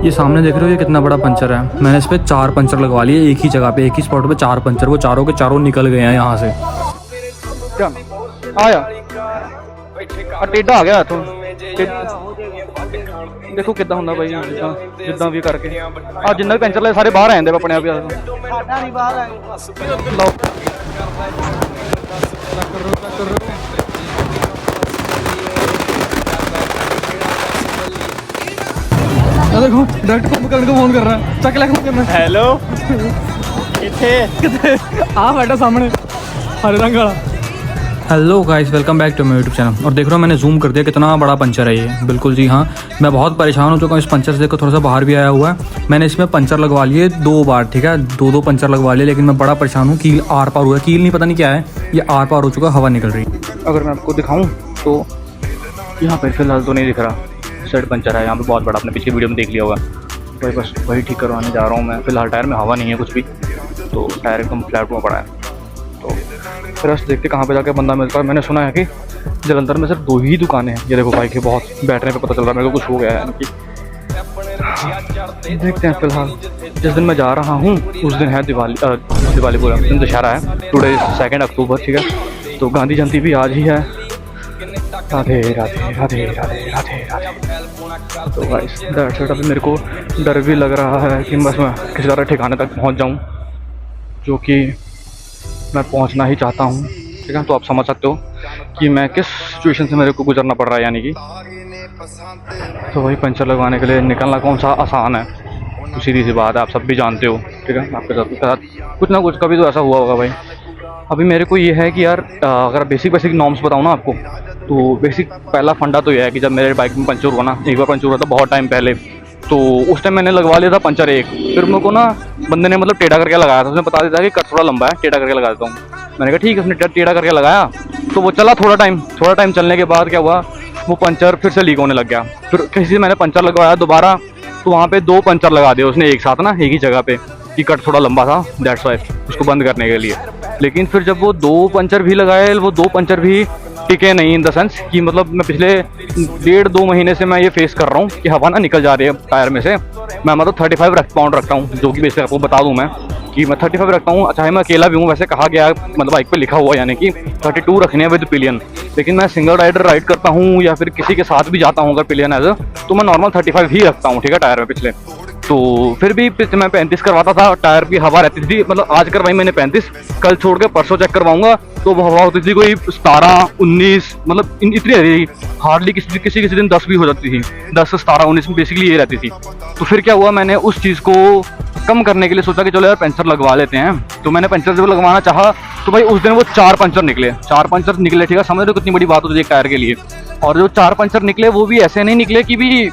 ये सामने देख रहे हो ये कितना बड़ा पंचर है। मैंने इस पर 4 पंचर लगवा लिए एक ही जगह पे, एक ही स्पॉट पे 4 पंचर। वो चारों के चारों निकल गए हैं यहाँ से। क्या आया टेढ़ा आ गया तो देखो कितना ਹੁੰਦਾ भाई जिद्दां भी करके आ जिन्ना भी पेंचर ले सारे बाहर आ जांदे अपने आप ही। साडा नहीं बाहर आए लो देखो डायरेक्ट कुंभकर्ण को फोन कर रहा है। चक लग करना हेलो किथे आ बैठा सामने हरे रंग वाला। Hello guys, welcome back to my YouTube channel. और देख रहे हो मैंने जूम कर दिया कितना बड़ा पंचर है ये। बिल्कुल जी हाँ, मैं बहुत परेशान हो चुका हूँ इस पंचर से। देखो थोड़ा सा बाहर भी आया हुआ है। मैंने इसमें पंचर लगवा लिए 2 बार, ठीक है, 2 पंचर लगवा लिए, लेकिन मैं बड़ा परेशान हूँ। कील आर पार हुआ है, कील नहीं पता नहीं क्या है, ये आर पार हो चुका, हवा निकल रही है। अगर मैं आपको दिखाऊँ तो यहाँ पर फिलहाल तो नहीं दिख रहा, साइड पंचर है यहाँ पे बहुत बड़ा, आपने पिछली वीडियो में देख लिया होगा। वही बस वही ठीक करवाने जा रहा हूँ मैं। फिलहाल टायर में हवा नहीं है कुछ भी, तो टायर एकदम फ्लैट हुआ पड़ा है। तो रस्ट देखते कहाँ पे जाके बंदा मिलता है। मैंने सुना है कि जलंधर में सिर्फ 2 ही दुकानें हैं। ये देखो बाइक के बहुत बैठने पे पता चल रहा है मेरे को कुछ हो गया है इनकी। देखते हैं फिलहाल जिस दिन मैं जा रहा हूँ उस दिन है दिवाली बोला, उस दिन दशहरा है। टुडे 2 अक्टूबर, ठीक है। तो गांधी जयंती भी आज ही है। राधे राधे राधे राधे राधे राधे। तो गाइस दैट्स इट। अभी मेरे को डर भी लग रहा है कि बस मैं किसी तरह ठिकाने तक पहुंच जाऊं, जो कि मैं पहुंचना ही चाहता हूं, ठीक है। तो आप समझ सकते हो कि मैं किस सिचुएशन से मेरे को गुजरना पड़ रहा है, यानी कि तो वही पंचर लगवाने के लिए निकलना कौन सा आसान है। तो सीधी सी बात है, आप सब भी जानते हो, ठीक है। आपके साथ कुछ ना कुछ कभी तो ऐसा हुआ होगा भाई। अभी मेरे को ये है कि यार अगर बेसिक नॉर्म्स बताऊँ ना आपको, तो बेसिक पहला फंडा तो ये है कि जब मेरे बाइक में पंचर हुआ ना, एक बार पंचर हुआ था बहुत टाइम पहले, तो उस टाइम मैंने लगवा लिया था पंचर एक। फिर मेरे को ना बंदे ने मतलब टेढ़ा करके लगाया था। उसने बता दिया था कि कट थोड़ा लंबा है, टेढ़ा करके लगा देता हूँ। मैंने कहा ठीक है, उसने टेढ़ा करके लगाया तो वो चला थोड़ा टाइम चलने के बाद क्या हुआ, वो पंचर फिर से लीक होने लग गया। फिर किसी से मैंने पंचर लगवाया दोबारा, तो वहाँ पे 2 पंचर लगा दिए उसने एक साथ ना, एक ही जगह पे, कि कट थोड़ा लंबा था, दैट्स वाई, उसको बंद करने के लिए। लेकिन फिर जब वो 2 पंचर भी लगाए, वो 2 पंचर भी टिके नहीं, इन द सेंस कि मतलब मैं पिछले 1.5-2 महीने से मैं ये फेस कर रहा हूँ कि हवा ना निकल जा रही है टायर में से। मैं मतलब 35 पाउंड रखता हूँ, जो कि बेसिकली आपको बता दूँ मैं कि मैं 35 रखता हूँ। चाहे मैं अकेला भी हूँ, वैसे कहा गया मतलब बाइक पे लिखा हुआ, यानी कि 32 रखने हैं विद पिलियन। लेकिन मैं सिंगल राइडर राइड करता हूँ या फिर किसी के साथ भी जाता हूँ अगर पिलियन एज, तो मैं नॉर्मल 35 ही रखता हूँ, ठीक है, टायर में पिछले। तो फिर भी मैं 35 करवाता था, टायर की हवा रहती थी। मतलब आज करवाई मैंने 35, कल छोड़ के परसों चेक करवाऊंगा तो वो हवा होती थी कोई 17-19, मतलब इतनी रहती थी। हार्डली किसी दिन 10 भी हो जाती थी, 10 17-19 में बेसिकली ये रहती थी। तो फिर क्या हुआ, मैंने उस चीज़ को कम करने के लिए सोचा कि चलो यार पंचर लगवा लेते हैं। तो मैंने पंचर जब लगवाना चाहा तो भाई उस दिन वो 4 पंचर निकले, ठीक है। समझ रहे हो कितनी बड़ी बात होती है एक टायर के लिए। और जो 4 पंचर निकले वो भी ऐसे नहीं निकले कि भी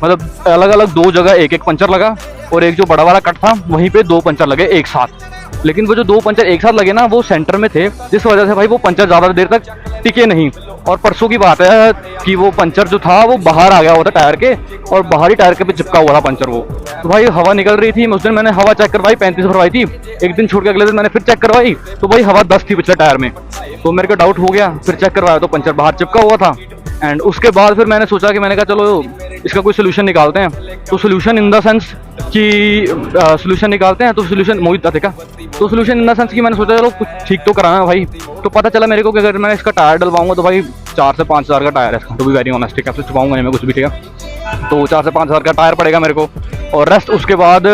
मतलब अलग अलग 2 जगह एक पंचर लगा, और एक जो बड़ा वाला कट था वहीं पे 2 पंचर लगे एक साथ। लेकिन वो जो 2 पंचर एक साथ लगे ना, वो सेंटर में थे, जिस वजह से भाई वो पंचर ज़्यादा देर तक टिके नहीं। और परसों की बात है कि वो पंचर जो था वो बाहर आ गया हुआ था टायर के, और बाहरी टायर के पे चिपका हुआ था पंचर वो। तो भाई हवा निकल रही थी। उस दिन मैंने हवा चेक करवाई, 35 भरवाई थी। एक दिन छोड़ के अगले दिन मैंने फिर चेक करवाई तो भाई हवा 10 थी पिछले टायर में। तो मेरे को डाउट हो गया, फिर चेक करवाया तो पंचर बाहर चिपका हुआ था। एंड उसके बाद फिर मैंने सोचा कि मैंने कहा चलो इसका कोई सोल्यूशन निकालते हैं। तो सोल्यूशन इन द सेंस कि सोल्यूशन निकालते हैं, तो सोल्यूशन मोहित था, ठीक है। तो सोल्यूशन इन द सेंस कि मैंने सोचा चलो कुछ ठीक तो कराना है भाई। तो पता चला मेरे को कि अगर मैं इसका टायर डलवाऊंगा तो भाई 4 से 5 हज़ार का टायर है इसका, तो भी वेरी ऑनेस्ट, ठीक है। आपसे छुपाऊंगा नहीं मैं कुछ भी, ठीक है। तो 4 से 5 हज़ार का टायर पड़ेगा मेरे को, और रेस्ट उसके बाद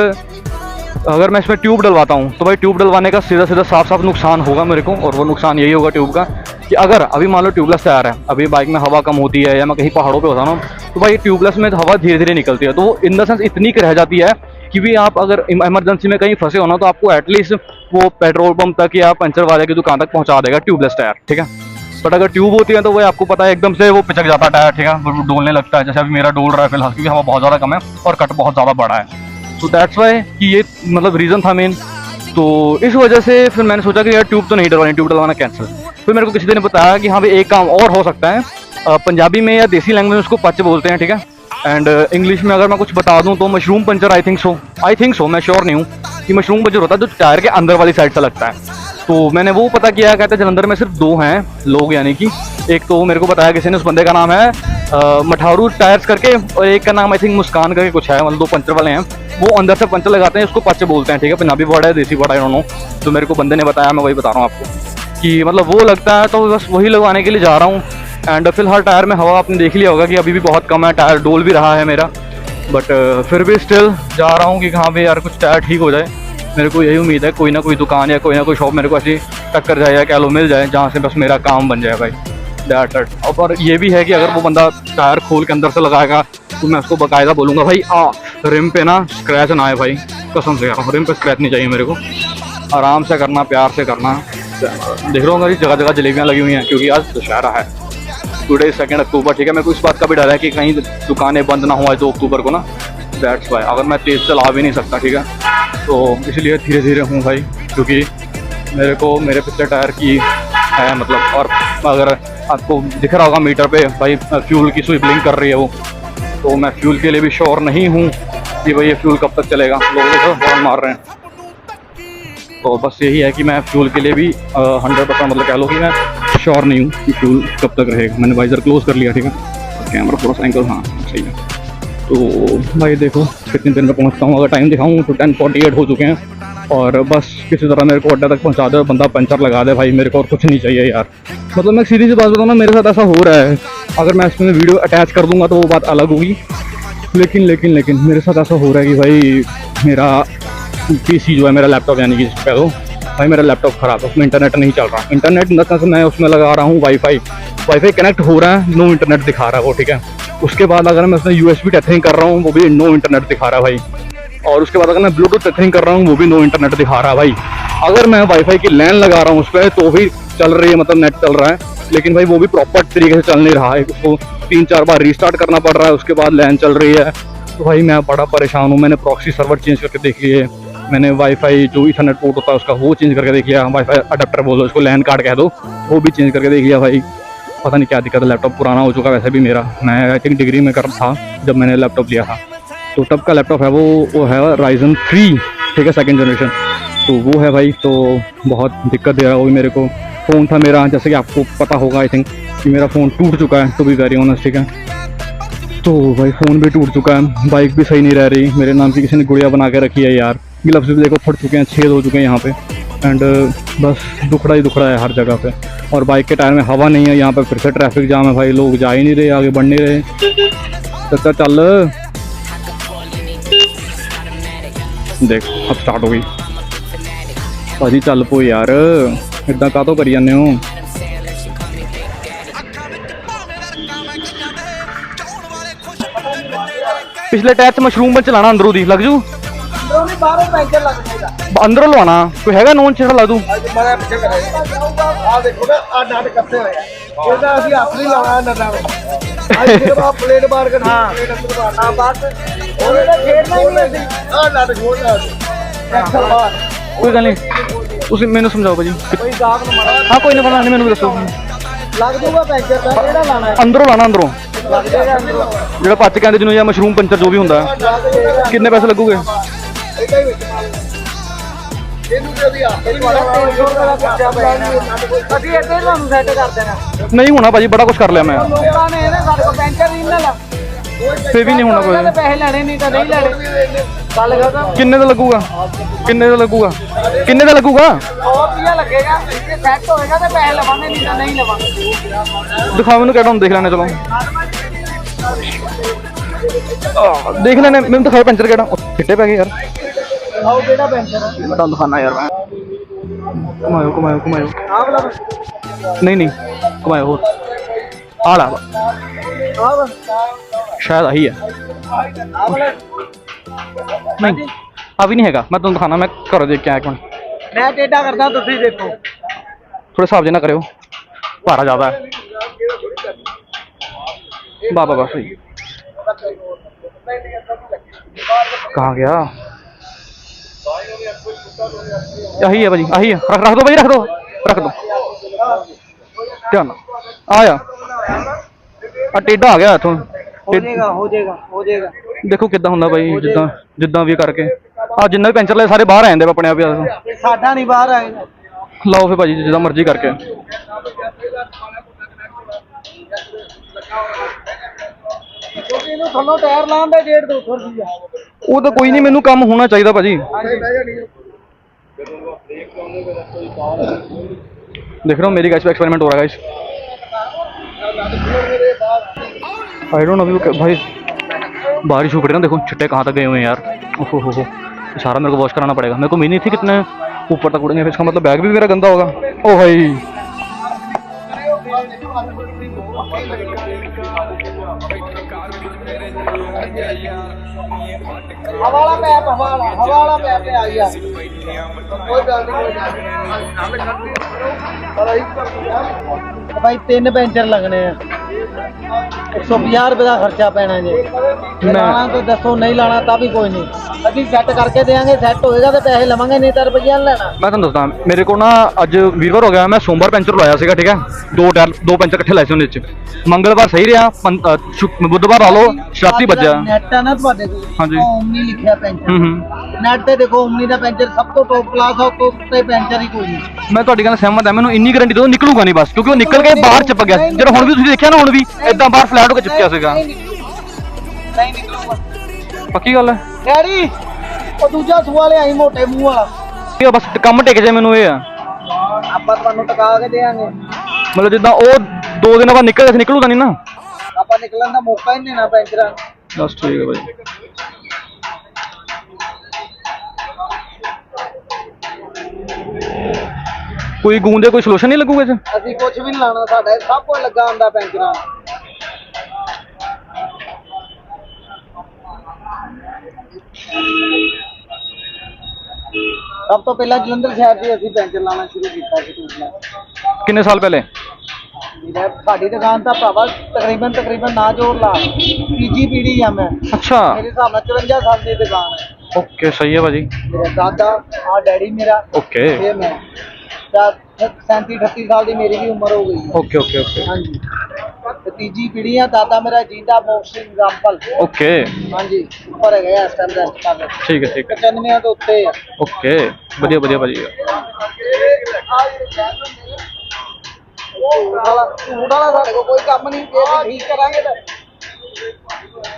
अगर मैं इसमें ट्यूब डलवाता हूँ तो भाई ट्यूब डलवाने का सीधा साफ नुकसान होगा मेरे को। और वो नुकसान यही होगा ट्यूब का कि अगर अभी मान लो ट्यूबलेस टायर है, अभी बाइक में हवा कम होती है या मैं कहीं पहाड़ों पे होता हूँ तो भाई ट्यूबलेस में हवा धीरे धीरे निकलती है, तो वो इन द सेंस इतनी रह जाती है कि भी आप अगर इमरजेंसी में कहीं फंसे हो ना, तो आपको एटलीस्ट वो पेट्रोल पंप तक या पंचर वाले की दुकान तक पहुँचा देगा ट्यूबलेस टायर, ठीक है। बट अगर ट्यूब होती है तो वो आपको पता है एकदम से वो पिचक जाता है टायर, ठीक है, वो डोलने लगता है। जैसे अभी मेरा डोल रहा है फिलहाल, क्योंकि हवा बहुत ज़्यादा कम है और कट बहुत ज़्यादा बड़ा है। तो दैट्स वाई कि ये मतलब रीज़न था मेन। तो इस वजह से फिर मैंने सोचा कि यार ट्यूब तो नहीं डलवानी, ट्यूब डलवाना कैंसिल। फिर मेरे को किसी ने बताया कि हाँ भाई एक काम और हो सकता है, पंजाबी में या देसी लैंग्वेज में उसको पच बोलते हैं, ठीक है। एंड इंग्लिश में अगर मैं कुछ बता दूं तो mushroom puncture, I think so, मैं श्योर नहीं हूँ कि मशरूम पंचर होता है जो टायर के अंदर वाली साइड से लगता है। तो मैंने वो पता किया, कहते जलंधर में सिर्फ 2 हैं लोग, यानी कि एक तो मेरे को बताया किसी ने, उस बंदे का नाम है मठारू टायर्स करके, और एक का नाम आई थिंक मुस्कान करके कुछ है, मतलब 2 पंचर वाले हैं। वो अंदर से पंचर लगाते हैं, उसको पच्चे बोलते हैं, ठीक है, पंजाबी वर्ड है, देसी वर्ड है, दोनों। तो मेरे को बंदे ने बताया, मैं वही बता रहा हूँ आपको कि मतलब वो लगता है, तो बस वही लगवाने के लिए जा रहा हूँ। एंड फिलहाल टायर में हवा आपने देख लिया होगा कि अभी भी बहुत कम है, टायर डोल भी रहा है मेरा, बट फिर भी स्टिल जा रहा हूँ कि कहाँ पे यार कुछ टायर ठीक हो जाए। मेरे को यही उम्मीद है कोई ना कोई दुकान या कोई ना कोई शॉप मेरे को ऐसी टक्कर जाए या कह लो मिल जाए, जहाँ से बस मेरा काम बन जाए भाई, दैट इट। और ये भी है कि अगर वो बंदा टायर खोल के अंदर से लगाएगा तो मैं उसको बाकायदा बोलूँगा भाई रिम पे ना स्क्रैच ना आए भाई, कसम से यार रिम पे स्क्रैच नहीं चाहिए मेरे को, आराम से करना, प्यार से करना। देख रहा हूँ जगह जगह जलेबियाँ लगी हुई हैं, क्योंकि आज दशहरा है, टुडे 2 अक्टूबर, ठीक है। मेरे को इस बात का भी डर है कि कहीं दुकानें बंद ना हो 2 अक्टूबर को ना, दैट्स वाई। अगर मैं तेज़ चला भी नहीं सकता, ठीक है, तो इसलिए धीरे धीरे हूँ भाई, क्योंकि मेरे को मेरे पिछले टायर की है मतलब। और अगर आपको दिख रहा होगा मीटर पे भाई फ्यूल की सुई ब्लिंक कर रही है वो, तो मैं फ्यूल के लिए भी श्योर नहीं हूँ कि भाई ये फ्यूल कब तक चलेगा। लोग देखो हॉर्न मार रहे हैं, तो बस यही है कि मैं फ्यूल के लिए भी 100% मतलब कह लो कि मैं श्योर नहीं हूँ कि फ्यूल कब तक रहेगा। मैंने वाइजर क्लोज कर लिया, ठीक है, कैमरा थोड़ा सा एंगल, हाँ सही है। तो भाई देखो कितनी देर में पहुँचता हूँ, अगर टाइम दिखाऊँ तो 10:48 हो चुके हैं, और बस किसी तरह मेरे को अड्डा तक पहुँचा दे, बंदा पंचर लगा दे भाई, मेरे को और कुछ नहीं चाहिए यार। मतलब मैं सीधी सी बात बताऊँ ना, मेरे साथ ऐसा हो रहा है, अगर मैं इसमें वीडियो अटैच कर दूँगा तो वो बात अलग होगी, लेकिन मेरे साथ ऐसा हो रहा है कि भाई मेरा पीसी जो है, मेरा लैपटॉप यानी कि कह दो भाई, मेरा लैपटॉप ख़राब है, उसमें इंटरनेट नहीं चल रहा। इंटरनेट मतलब मैं उसमें लगा रहा हूँ वाईफाई कनेक्ट हो रहा है, नो इंटरनेट दिखा रहा है वो, ठीक है। उसके बाद अगर मैं उसमें USB टेथरिंग कर रहा हूँ, वो भी नो इंटरनेट दिखा रहा है भाई। और उसके बाद अगर मैं ब्लूटूथ टेथरिंग कर रहा हूँ, वो भी नो इंटरनेट दिखा रहा है भाई। अगर मैं वाईफाई की लैन लगा रहा हूँ उस पर, तो भी चल रही है, मतलब नेट चल रहा है, लेकिन भाई वो भी प्रॉपर तरीके से चल नहीं रहा है, उसको 3-4 बार रीस्टार्ट करना पड़ रहा है, उसके बाद लैन चल रही है। तो भाई मैं बड़ा परेशान हूँ। मैंने प्रॉक्सी सर्वर चेंज करके देख लिए, मैंने वाईफाई जो ईथरनेट पोर्ट होता है उसका वो चेंज करके देख लिया, वाईफाई अडेप्टर बोलो उसको, लैन कार्ड कह दो, वो भी चेंज करके देख लिया भाई। पता नहीं क्या दिक्कत है, लैपटॉप पुराना हो चुका वैसे भी मेरा, मैं आई थिंक डिग्री में कर था जब मैंने लैपटॉप लिया था, तो तब का लैपटॉप है वो है Ryzen 3, ठीक है, 2nd जनरेशन, तो वो है भाई। तो बहुत दिक्कत दे रहा है वो भी मेरे को। फ़ोन था मेरा, जैसे कि आपको पता होगा आई थिंक, कि मेरा फ़ोन टूट चुका है, टू बी वेरी ऑनेस्ट, ठीक है। तो भाई फ़ोन भी टूट चुका है, बाइक भी सही नहीं रह रही, मेरे नाम की किसी ने गुड़िया बना के रखी है यार, ग्लव्स भी देखो फट चुके हैं, छेद हो चुके हैं यहाँ पे, एंड बस दुखड़ा ही दुखड़ा है हर जगह पे। और बाइक के टायर में हवा नहीं है, यहाँ पे फिर से ट्रैफिक जाम है भाई, लोग जा ही नहीं रहे, आगे बढ़ नहीं रहे। तो चल देख अब स्टार्ट हो गई भाजी, चल पो यार, इदा का तो करी जाने हो। पिछले टायर से मशरूम पर चलाना, अंदरों दी लग जू, अंदरों लवाना कोई हैगा नोन छेड़ा ला दूं। कोई गल नहीं, तुम मैनू समझाओ भाजी। हाँ कोई नहीं, पता नहीं, मैनू दसो अंदरों लाना, अंदरों जो पच कहते जिन्होंने मशरूम पंचर जो भी होंगे, कितने पैसे लगूगे? नहीं होना भाजी, बड़ा कुछ कर लिया मैं, फिर भी नहीं होना कोई। किन्ने का लगूगा, किन्ने का लगूगा, किन्ने का लगूगा? दिखाओ मैंने, कहता हूँ देख लेने, चलो देख लेने, मैंने दिखाया पंचर कहना, छिट्टे पै गए यार, मैं दिखाना यार, मैं घुमायो घुमायो घुमायो, नहीं घुमायो हो आला, शायद आही है, नहीं अभी नहीं है, मैं तुम दिखाना, मैं घर देख के आया, मैं टेढ़ा करदा, तुसी देखो थोड़ा हिसाब देना करो, भारा ज्यादा है बाबा, बस कहाँ गया, यही है भाजी, यही है, रख दो भाजी, रख दो ध्यान आया, टेढ़ा आ गया इथों, हो जाएगा देखो किदा होंदा भाई, जिदा भी करके आ जिन्ना भी पेंचर ले सारे बाहर आ जाते अपने आप, साडा नहीं बाहर आए, ਲਾਓ ਫਿਰ ਭਾਜੀ ਜਿੱਦਾਂ ਮਰਜ਼ੀ ਕਰਕੇ। ਇਹਨੂੰ ਥੱਲੋਂ ਟਾਇਰ ਲਾਉਣ ਦਾ 150 ਰੁਪਈਆ। ਉਹ ਤਾਂ ਕੋਈ ਨਹੀਂ, ਮੈਨੂੰ ਕੰਮ ਹੋਣਾ ਚਾਹੀਦਾ ਭਾਜੀ। देख रहे हो मेरी गाइस पे एक्सपेरिमेंट हो रहा है गाइस। आई डोंट नो अभी भाई बारिश हो पड़ी ना, देखो छिट्टे कहाँ तक गए हुए हैं यार। ओहो हो सारा मेरे को वॉश कराना पड़ेगा। मेरे को उम्मीद नहीं थी कितने ऊपर तक उड़ेंगे, इसका मतलब बैग भी मेरा गंदा होगा। ओ भाई हवाला पैप हवाला पैप पे आ गया। कोई गल नहीं भाई 3 पेंचर लगने हैं, 150 रुपये का खर्चा पैना जी। लाना तो दसो, नहीं लाना ता भी कोई नहीं, अभी सैट करके देंगे। सैट होएगा तो पैसे लवांगे, नहीं तो रुपया लेना। मैं तुम दसदा मेरे को ना अज वीरवार हो गया, मैं सोमवार पेंचर लवाया सीगा, ठीक है। दो पेंचर इकट्ठे लाए सी उहदे च। मंगलवार सही रहा, बुधवार ला लो शराती बजा। नेट है ना तुहाडे कोल? हाँ जी। ओमनी लिखिया पेंचर। नेट पे देखो ओमनी दा पेंचर सब तो टॉप क्लास है, तो उत्ते पेंचर ही कोई नहीं। मैं ਤੁਹਾਡੀ ਗੱਲ सहमत है, ਮੈਨੂੰ ਇੰਨੀ ਗਾਰੰਟੀ ਦੋ ਨਿਕਲੂਗਾ ਨਹੀਂ ਬਸ, ਕਿਉਂਕਿ ਉਹ ਨਿਕਲ ਕੇ ਬਾਹਰ ਚਿਪਕ ਗਿਆ। ਜਦੋਂ ਹੁਣ ਵੀ ਤੁਸੀਂ ਦੇਖਿਆ ਨਾ, ਹੁਣ ਵੀ ਇਦਾਂ ਬਾਹਰ ਫਲੈਟ ਹੋ ਕੇ ਚਿਪਕਿਆ ਸੀਗਾ। नहीं निकलूगा ਪੱਕੀ ਗੱਲ ਹੈ। डैडी ਉਹ ਦੂਜਾ ਸੂਆ ਲਿਆਈ ਮੋਟੇ ਮੂੰਹ ਵਾਲਾ। ਇਹ ਬਸ ਕੰਮ ਟਿਕ ਜਾਏ ਮੈਨੂੰ ਇਹ ਆ। ਆਪਾਂ ਤੁਹਾਨੂੰ ਟਕਾ ਕੇ ਦੇਾਂਗੇ। ਮਤਲਬ ਜਿੱਦਾਂ ਉਹ 2 ਦਿਨਾਂ ਬਾਅਦ ਨਿਕਲ ਗਿਆ, ਨਿਕਲੂਗਾ ਨਹੀਂ ਨਾ। ਆਪਾਂ ਨਿਕਲਣ ਦਾ ਮੌਕਾ ਹੀ ਨਹੀਂ ਦੇਣਾ ਪੈਂਚਰਾਂ। ਬਸ ਠੀਕ ਹੈ ਭਾਈ। ਕੋਈ ਗੂੰਦੇ ਕੋਈ ਸੋਲੂਸ਼ਨ ਨਹੀਂ ਲੱਗੂਗਾ ਇਸ? ਅਸੀਂ ਕੁਝ ਵੀ ਨਹੀਂ ਲਾਣਾ, ਸਾਡਾ ਸਭ ਕੁਝ ਲੱਗਾ ਹੁੰਦਾ ਪੈਂਚਰਾਂ। ਸਭ ਤੋਂ ਪਹਿਲਾਂ ਜਲੰਧਰ ਸ਼ਹਿਰ 'ਚ ਅਸੀਂ ਪੈਂਚਰ ਲਾਣਾ ਸ਼ੁਰੂ ਕੀਤਾ ਸੀ। ਟੂਬਲਾ ਕਿੰਨੇ ਸਾਲ ਪਹਿਲੇ? ਸਾਡੀ ਦੁਕਾਨ ਤਾਂ ਭਰਾਵਾ ਤਕਰੀਬਨ ਨਾ ਜੋੜ ਲਾ, ਤੀਜੀ ਪੀੜੀ ਆ ਮੈਂ। ਅੱਛਾ, ਮੇਰੇ ਹਿਸਾਬ ਨਾਲ 54 ਸਾਲ ਦੀ ਦੁਕਾਨ ਹੈ। ਓਕੇ ਸਹੀ ਹੈ ਭਾਜੀ। ਮੇਰਾ ਦਾਦਾ ਆ ਡੈਡੀ ਮੇਰਾ, ਓਕੇ ਇਹ ਮੈਂ 37-38 ਸਾਲ ਦੀ ਮੇਰੀ ਵੀ ਉਮਰ ਹੋ ਗਈ ਹੈ। ਓਕੇ ਓਕੇ ਓਕੇ ਹਾਂਜੀ, ਤੇ ਤੀਜੀ ਪੀੜੀ ਆ। ਦਾਦਾ ਮੇਰਾ ਜਿੰਦਾ ਮੋਸਟ ਐਗਜ਼ਾਮਪਲ। ਓਕੇ ਹਾਂਜੀ, ਉੱਪਰ ਹੈਗਾ ਇਸ ਟਾਈਮ ਦਾ ਹਸਪਤਾਲ। ਠੀਕ ਹੈ ਠੀਕ ਹੈ 95 ਤੋਂ ਉੱਤੇ ਆ। ਓਕੇ ਵਧੀਆ ਵਧੀਆ ਭਾਜੀ। ਝੂਠ ਵਾਲਾ ਸਾਡੇ ਕੋਲ ਕੋਈ ਕੰਮ ਨਹੀਂ, ਜੇ ਅਸੀਂ ਠੀਕ ਕਰਾਂਗੇ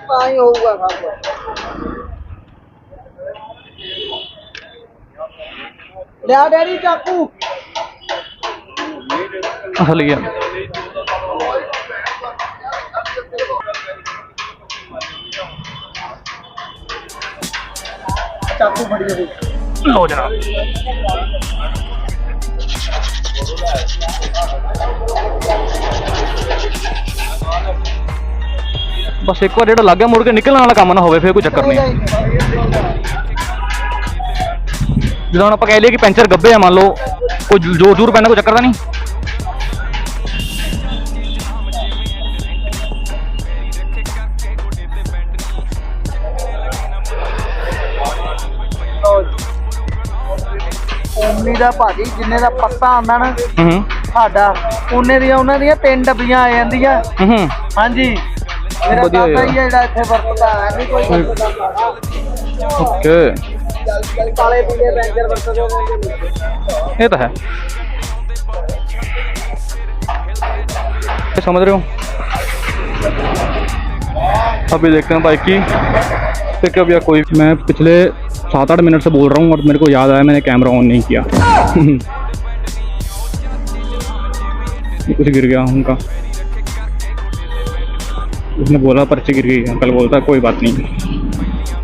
ਤਾਂ ਹੀ ਹੋਊਗਾ ਸਭ ਕੁਝ। ਲਿਆ ਡੈਡੀ ਚਾਕੂ। ਹਲ ਗਿਆ। ਚਾਕੂ ਫੜੀ ਦੇ। ਲੋ ਜਨਾਬ। ਬਸ ਇੱਕ ਵਾਰ ਜਿਹੜਾ ਲੱਗ ਗਿਆ ਮੁੜ ਕੇ ਨਿਕਲਣ ਵਾਲਾ ਕੰਮ ਨਾ ਹੋਵੇ, ਫਿਰ ਕੋਈ ਚੱਕਰ ਨਹੀਂ। ਜਦੋਂ ਹੁਣ ਆਪਾਂ ਕਹਿ ਲਈਏ ਕਿ ਪੈਂਚਰ ਗੱਬੇ ਆ, ਮੰਨ ਲਓ ਕੋਈ ਜ਼ੋਰ ਜ਼ੋਰ ਪੈਣਾ, ਕੋਈ ਚੱਕਰ ਤਾਂ ਨਹੀਂ। ਓਮਨੀ ਦਾ ਭਾਜੀ ਜਿੰਨੇ ਦਾ ਪੱਤਾ ਆਉਂਦਾ ਨਾ ਸਾਡਾ, ਉਹਨੇ ਦੀਆਂ ਉਹਨਾਂ ਦੀਆਂ 3 ਡੱਬੀਆਂ ਆ ਜਾਂਦੀਆਂ। ਹਾਂਜੀ, ਮੇਰਾ ਵਧੀਆ ਦਾਦਾ ਹੀ ਯਾਰ। ਜਿਹੜਾ ਇੱਥੇ ਵਰਤਦਾ ਹੈ, ਨਹੀਂ ਕੋਈ ਵਰਤਦਾ। ਓਕੇ ਕਾਲੇ ਪੀਲੇ ਪੈਂਚਰ ਵਰਤਦੇ ਹੋਣਗੇ। ये तो है, समझ रहे हो। अभी देखते हैं बाइक की पिकअप या कोई। मैं पिछले 7-8 मिनट से बोल रहा हूँ और मेरे को याद आया मैंने कैमरा ऑन नहीं किया। कुछ गिर गया उनका, उसने बोला पर्ची गिर गई, अंकल बोलता कोई बात नहीं।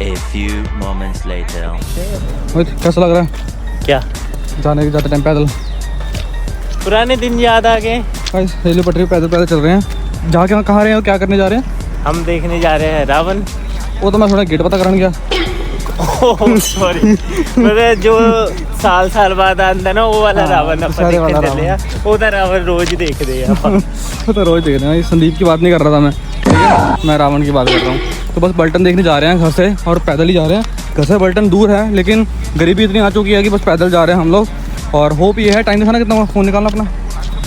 A few moments later. कैसा लग रहा है क्या जाने के जाते टाइम पैदल? पुराने दिन याद आ गए। रेलवे पटरी पैदल पैदल चल रहे हैं। जा के कहाँ रहे हैं और क्या करने जा रहे हैं? हम देखने जा रहे हैं रावण। वो तो मैं थोड़ा गेट पता कराने गया। सॉरी मतलब जो साल बाद आंदा ना वो वाला रावण अपन सारे वाला देखने चले आ। वो तो रावण रोज देख रहे हैं अपन। वो तो रोज देख रहे हैं, संदीप की बात नहीं कर रहा था मैं, ठीक है, मैं रावण की बात कर रहा हूँ। तो बस बल्टन देखने जा रहे हैं घर से, और पैदल ही जा रहे हैं। घर से बल्टन दूर है, लेकिन गरीबी इतनी आ चुकी है कि बस पैदल जा रहे हैं हम लोग। और होप ये है, टाइम दिखाना कितना फ़ोन निकालना अपना,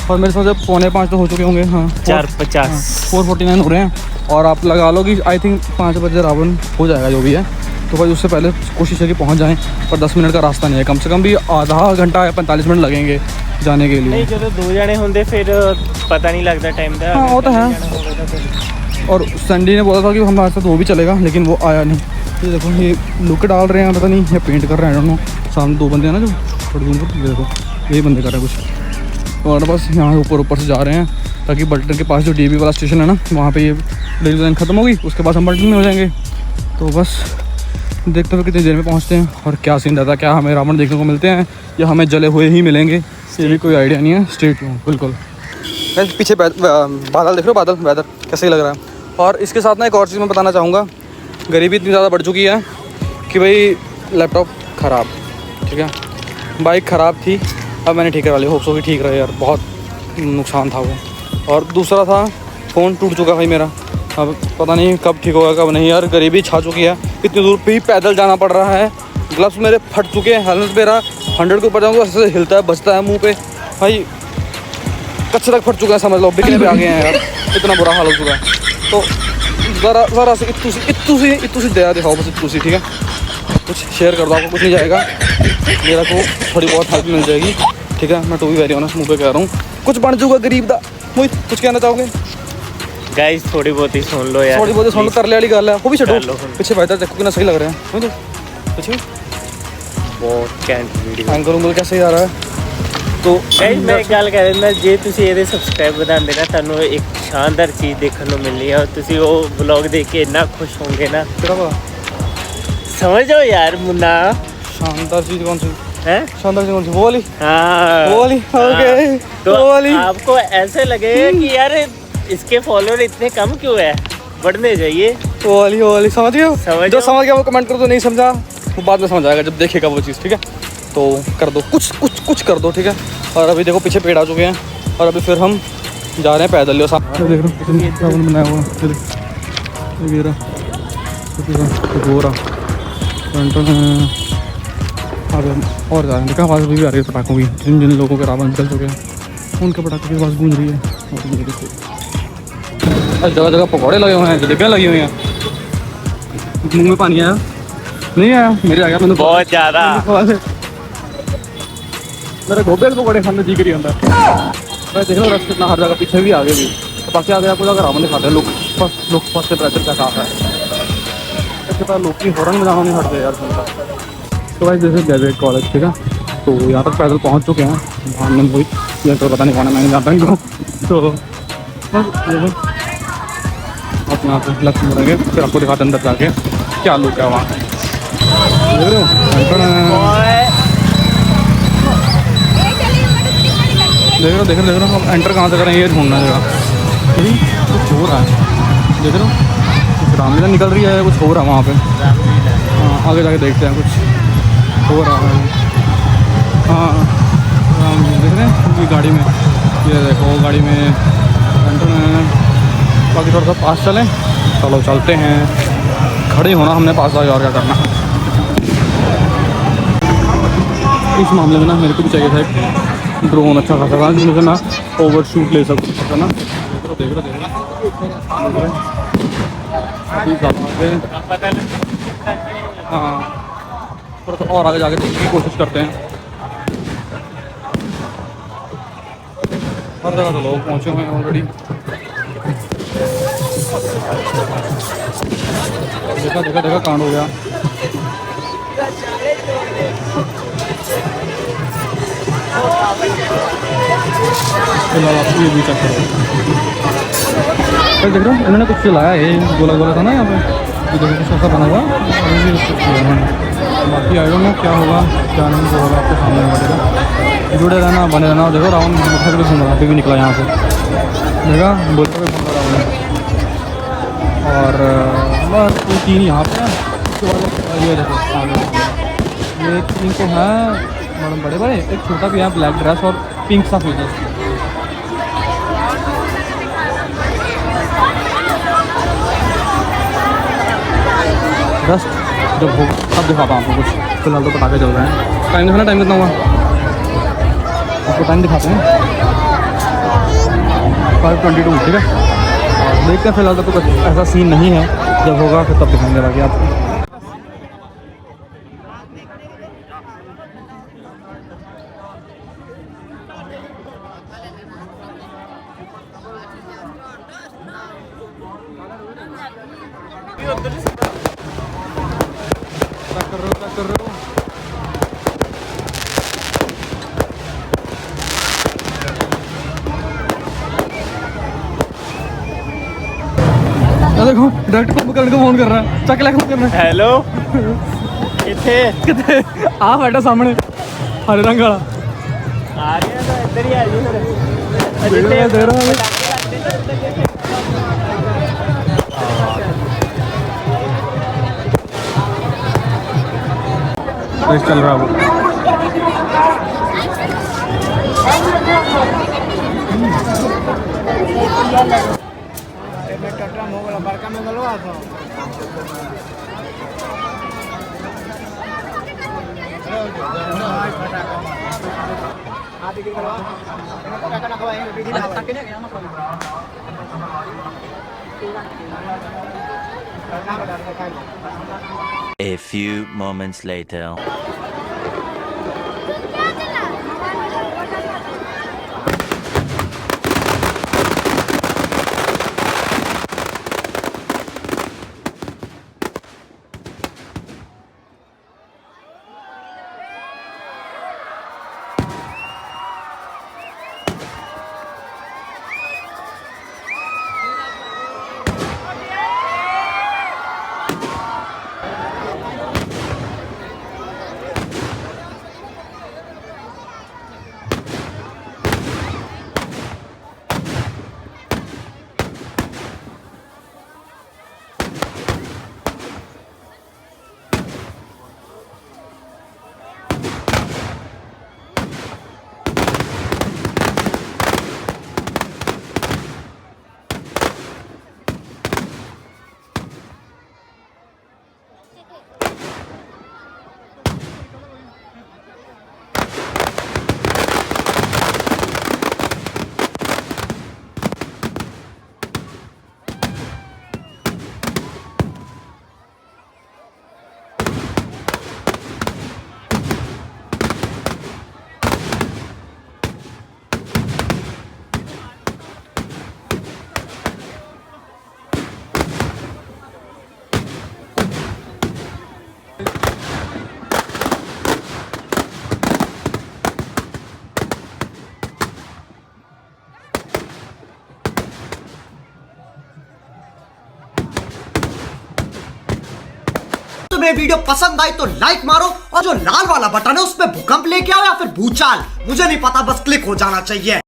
और मेरे समझ 4:45 तो हो चुके होंगे। हाँ 4:50 4:49 हो रहे हैं। और आप लगा लो कि आई थिंक 5 बजे रावण हो जाएगा जो भी है। तो भाई उससे पहले कोशिश है कि पहुंच जाएं, पर 10 मिनट का रास्ता नहीं है, कम से कम भी आधा घंटा या 45 मिनट लगेंगे। जाने के लिए। नहीं जो 2 जने होंगे फिर पता नहीं लगता टाइम का। हाँ वो तो है। और संडे ने बोला था कि हमारे साथ वो भी चलेगा, लेकिन वो आया नहीं। ये देखो ये लुक डाल रहे हैं, पता नहीं ये पेंट कर रहे हैं दोनों। सामने 2 बंदे हैं ना जो थोड़ी दूर पर, ये देखो यही बंदे कर रहे हैं कुछ। और बस यहाँ ऊपर से जा रहे हैं ताकि बल्टन के पास जो डीबी वाला स्टेशन है ना, वहाँ पे ये डेली लाइन ख़त्म होगी, उसके बाद हम बल्टन में हो जाएंगे। तो बस देखते हुए कितनी देर में पहुँचते हैं और क्या सीन रहता है, क्या हमें रावण देखने को मिलते हैं या हमें जले हुए ही मिलेंगे, ये भी कोई आइडिया नहीं है। स्ट्रेट बिल्कुल पीछे बादल देख रहे हो, बादल वेदर कैसे ही लग रहा है। और इसके साथ ना एक और चीज़ मैं बताना चाहूँगा, गरीबी इतनी ज़्यादा बढ़ चुकी है कि भाई लैपटॉप ख़राब, ठीक है, बाइक ख़राब थी, अब मैंने ठीक करा लिया, होप सो कि ठीक रहे यार, बहुत नुकसान था वो। और दूसरा था फ़ोन टूट चुका भाई मेरा, अब पता नहीं कब ठीक होगा कब नहीं यार, गरीबी छा चुकी है, इतनी दूर पे ही पैदल जाना पड़ रहा है, ग्लव्स मेरे फट चुके हैं, हेलमेट मेरा 100 के ऊपर जाऊँगा ऐसे हिलता है, बचता है मुँह पे भाई, कच्चे तक फट चुका है, समझ लो बिकने पे आ गए हैं यार, इतना बुरा हाल हो चुका है। तो ज़रा से इतू सी दया दिखाओ बस, इतू सी, ठीक है, कुछ शेयर कर दो, आपको कुछ नहीं जाएगा, मेरा को थोड़ी बहुत हेल्प मिल जाएगी, ठीक है। मैं टू भी वेरी ऑनेस्ट मुँह पे कह रहा हूँ, कुछ बन चुका गरीब दा। मोहित कुछ कहना चाहोगे? गाइस थोड़ी बहुत ही सुन लो यार, थोड़ी बहुत सुन लो, तरले वाली गल है, वो भी छो कर लो। पीछे भाई देखो कितना सही लग रहा है, तो पीछे बहुत कैंट वीडियो एंगल उंगल कैसे आ रहा है। तो गाइस मैं एक गल कर रहा, जे तुसी ਇਹਦੇ ਸਬਸਕ੍ਰਾਈਬ ਵਧਾਉਂਦੇ ਨਾ, ਤੁਹਾਨੂੰ ਇੱਕ ਸ਼ਾਨਦਾਰ ਚੀਜ਼ ਦੇਖਣ ਨੂੰ ਮਿਲਣੀ ਹੈ, और ਤੁਸੀਂ ਉਹ ਵਲੌਗ ਦੇਖ ਕੇ ਇੰਨਾ खुश होंगे ना, समझो यार मुन्ना। शानदार चीज़ कौन सी है? शानदार चीज़ कौन सी? वो वाली, हाँ वो वाली, ओके, तो वो वाली। आपको ऐसे लगेगा कि यार इसके फॉलोअर इतने कम क्यों है, बढ़ने चाहिए। वो वाली समझ गए? समझ जो समझ गया वो कमेंट कर दो, नहीं समझा वो बाद में समझ आएगा जब देखेगा वो चीज़, ठीक है। तो कर दो कुछ कर दो, ठीक है। और अभी देखो पीछे पेड़ आ चुके हैं और अभी फिर हम जा रहे हैं पैदल। देख रहे हो बनाया हुआ और जा रहे हैं, देखा आवाज़ भी आ रही है पटाखों की, जिन लोगों के रावण निकल चुके हैं उनके पटाखों की आवाज़ गूंज रही है। जगह जगह पकौड़े लगे हुए हैं, जलेबियाँ लगी हुई हैं, मुँह में पानी आया नहीं आया? मेरे आ गया, मैंने बहुत ज़्यादा। मेरे गोबे पकौड़े खाने जी करी अंदर। मैं देख रहा हूँ कितना हर जगह पीछे भी आगे भी, तो बाकी आगे आपको अगर रावण दिखाते हैं लोग फर्स्ट टेम्परेचर क्या साफ है, इसके बाद लोग की हॉर्न बजाना नहीं हटते यार सुनता। तो भाई जैसे ग्रेजुएट कॉलेज, ठीक है, तो यहाँ तक पैदल पहुँच चुके हैं, वहाँ में कोई ये तो पता नहीं कौन है, मैंने जानता इनको। तो बस आप यहाँ पे लक्ष्य मिलेंगे, फिर आपको दिखाते अंदर जाके क्या लोग है वहाँ, देख रहे हो अब एंटर कहाँ से करें ये ढूंढना जगह, कुछ हो रहा है, देख रहे हो रामलीला निकल रही है, कुछ हो रहा है वहाँ पे। हाँ आगे जाके देखते हैं कुछ हो रहा है। हाँ देख रहे हैं ये गाड़ी में, ये देखो गाड़ी में एंटर है, बाकी थोड़ा सा पास चलें, चलो चलते हैं, खड़े होना हमने पास आगे और क्या करना। इस मामले में ना मेरे को भी चाहिए था एक ड्रोन अच्छा खासा था जिसमें से मैं ओवर शूट ले सकूँ, है ना। देख रहे हाँ थोड़ा सा और आगे जाके देखने की कोशिश करते हैं। हर जगह तो लोग पहुँचे हुए हैं ऑलरेडी, देखा कांड हो गया। ये भी चेक करो, देख रहे हो इन्होंने कुछ चलाया है, गोला था ना यहाँ पे, ये देखो कुछ ऐसा बना हुआ, बाकी आई डोंट नो क्या होगा क्या नहीं, जो होगा आपको सामने बढ़ेगा, जुड़े रहना बने रहना। देखो रावण मोटरसाइकिल घूम रहा, अभी भी निकला यहाँ से, देखा बोलते हुए घूम रहा है। और बस 3 यहाँ पे है, उसके बाद ये देखो ये 3 तो है बड़े, एक छोटा भी है ब्लैक ड्रेस और पिंक सा फेस। जस्ट जब हो तब दिखाता हूँ आपको कुछ, फिलहाल तो पटाखे चल रहे हैं। टाइम दिखाना, टाइम कितना हुआ आपको, टाइम दिखाते हैं 5:22, ठीक है। और देखते हैं, फिलहाल तो कुछ ऐसा सीन नहीं है, जब होगा फिर तब दिखाएंगे बाकी आपको। कर रहे हो, क्या कर रहे हो? देखो डायरेक्ट कुंभकर्ण को फोन कर रहा है, चक फोन करना है। हेलो किथे कितने आ बैठा सामने हरे रंग वाला आ गया तो इधर ही आ जी वीडियो दे रहा है। रेस चल रहा है वो। A few moments later. तुम्हें वीडियो पसंद आई तो लाइक मारो और जो लाल वाला बटन है उस पे भूकंप लेके आओ या फिर भूचाल, मुझे नहीं पता, बस क्लिक हो जाना चाहिए।